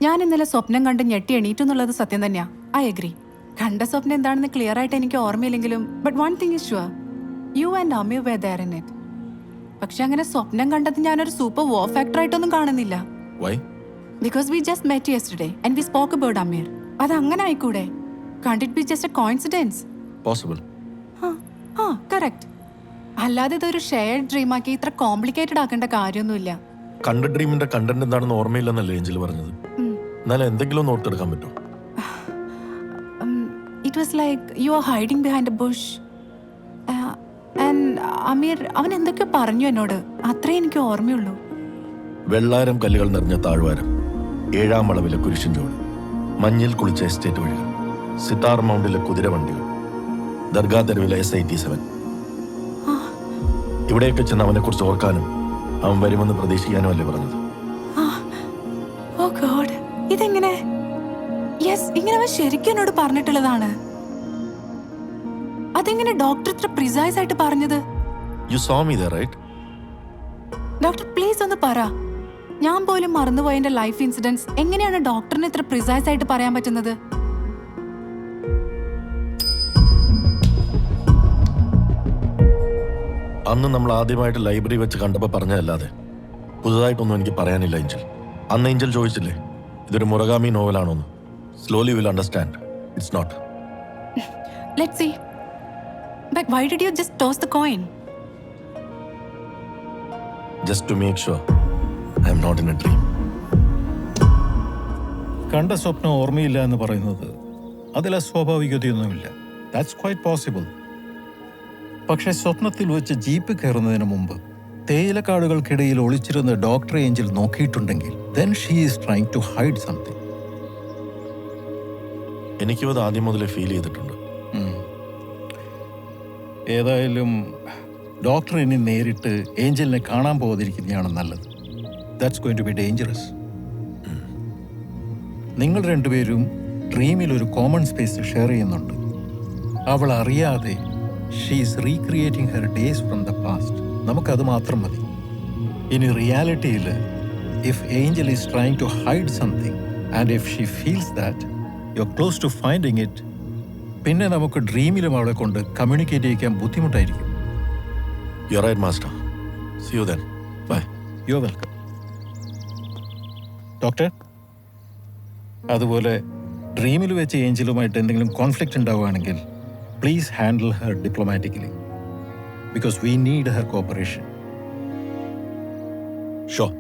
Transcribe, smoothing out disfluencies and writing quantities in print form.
ഞാൻ ഇന്നലെ സ്വപ്നം കണ്ട് ഞെട്ടി എണീറ്റെന്നുള്ളത് സത്യം തന്നെയാ. I agree. കണ്ട സ്വപ്നം എന്താണെന്ന് ക്ലിയർ ആയിട്ട് എനിക്ക് ഓർമ്മയില്ലെങ്കിലും but one thing is sure, you and Amir were there in it. പക്ഷെ അങ്ങനെ സ്വപ്നം കണ്ടത് ഞാനൊരു സൂപ്പർ വോ ഫാക്ടർ ആയിട്ടൊന്നും കാണുന്നില്ല. Why? Because we just met yesterday and we spoke about Amir. അത് അങ്ങനെ ആയിക്കൂടെ? Can't it be just a coincidence? Possible. Correct. അല്ലാതെ ഇതൊരു ഷെയർഡ് ഡ്രീം ആക്കി ഇത്ര കോംപ്ലിക്കേറ്റഡ് ആക്കേണ്ട കാര്യമൊന്നുമില്ല. കണ്ട ഡ്രീമിന്റെ കണ്ടന്റ് എന്താണെന്ന് ഓർമ്മയില്ലെന്നല്ലേ ഏഞ്ചൽ പറഞ്ഞത്. എന്നാലും എന്തെങ്കിലും ഒന്ന് ഓർത്തെടുക്കാൻ പറ്റുമോ? It was like you are hiding behind a bush. And Amir അവൻ എന്തൊക്കെയോ പറഞ്ഞു എന്നോട്. അത്രേ എനിക്ക് ഓർമ്മയുള്ളൂ. വെള്ളാരം കല്ലുകൾ നിറഞ്ഞ താഴ്വാരം, 7-ാം വളവിലെ കുരിശിൻ ചോട്, മഞ്ഞിൽ കുളിച്ച എസ്റ്റേറ്റ് വഴികൾ, സിത്താർ മൗണ്ടിലെ കുതിരവണ്ടികൾ, ദർഗാ തെരുവിലെ SIT-7. ഇവിടെയൊക്കെ ചെന്ന് അവനെ കുറിച്ച് ഓർക്കാനും അവൻ വരുമെന്ന് പ്രതീക്ഷിക്കാനും അല്ലേ പറഞ്ഞത്? ഓ ഗോഡ്, ഇതെങ്ങനെ? യെസ്, ഇങ്ങനെ അവൻ ശരിക്കും എന്നോട് പറഞ്ഞിട്ടുള്ളതാണ്. അതെങ്ങനെ ഡോക്ടർ ഇത്ര പ്രിസൈസ് ആയിട്ട് പറഞ്ഞത്? You saw me there, right? Doctor please ഒന്ന് പറ. ഞാൻ പോലും മറന്നുപോയ എന്റെ ലൈഫ് ഇൻസിഡൻസ് എങ്ങനെയാണ് ഡോക്ടറിന് ഇത്ര പ്രിസൈസ് ആയിട്ട് പറയാൻ പറ്റുന്നത്? അന്ന് നമ്മൾ ആദ്യമായിട്ട് ലൈബ്രറി വെച്ച് കണ്ടപ്പോൾ പറഞ്ഞതല്ലാതെ പുതുതായിട്ടൊന്നും എനിക്ക് പറയാനില്ല ഏഞ്ചൽ. അന്ന് ഏഞ്ചൽ ചോദിച്ചില്ലേ ഇതൊരു മുറഗാമി നോവലാണോന്ന്. Slowly will understand it's not. Let's see. But why did you just toss the coin? Just to make sure I am not in a dream. കണ്ട സ്വപ്നം ഓർമ്മയില്ല എന്ന് പറയുന്നത് അതിൽ അസ്വാഭാവികതയൊന്നുമില്ല. That's quite possible. പക്ഷെ സ്വപ്നത്തിൽ വെച്ച് ജീപ്പ് കയറുന്നതിന് മുമ്പ് തേയിലക്കാടുകൾക്കിടയിൽ ഒളിച്ചിരുന്ന ഡോക്ടർ ഏഞ്ചൽ നോക്കിയിട്ടുണ്ടെങ്കിൽ then she is trying to hide something. എനിക്കും അത് ആദ്യം മുതലേ ഫീൽ ചെയ്തിട്ടുണ്ട്. ഏതായാലും ഡോക്ടർ ഇനി നേരിട്ട് ഏഞ്ചലിനെ കാണാൻ പോകാതിരിക്കുന്നതാണ് നല്ലത്. That's going to be dangerous. നിങ്ങൾ രണ്ടുപേരും ഡ്രീമിൽ ഒരു കോമൺ സ്പേസ് ഷെയർ ചെയ്യുന്നുണ്ട്. അവൾ അറിയാതെ she's recreating her days from the past. നമുക്കത് മാത്രം മതി. ഇനി റിയാലിറ്റിയിൽ if Angel is trying to hide something and if she feels that you are close to finding it, പിന്നെ നമുക്ക് ഡ്രീമിലും അവളെ കൊണ്ട് കമ്മ്യൂണിക്കേറ്റ് ചെയ്യിക്കാൻ ബുദ്ധിമുട്ടായിരിക്കും. You're right, master. See you then. Bye. You're welcome. Doctor, അതുപോലെ ഡ്രീമിൽ വെച്ച് ഏഞ്ചലുമായിട്ട് എന്തെങ്കിലും കോൺഫ്ലിക്റ്റ് ഉണ്ടാവുകയാണെങ്കിൽ please handle her diplomatically because we need her corporation. Sure.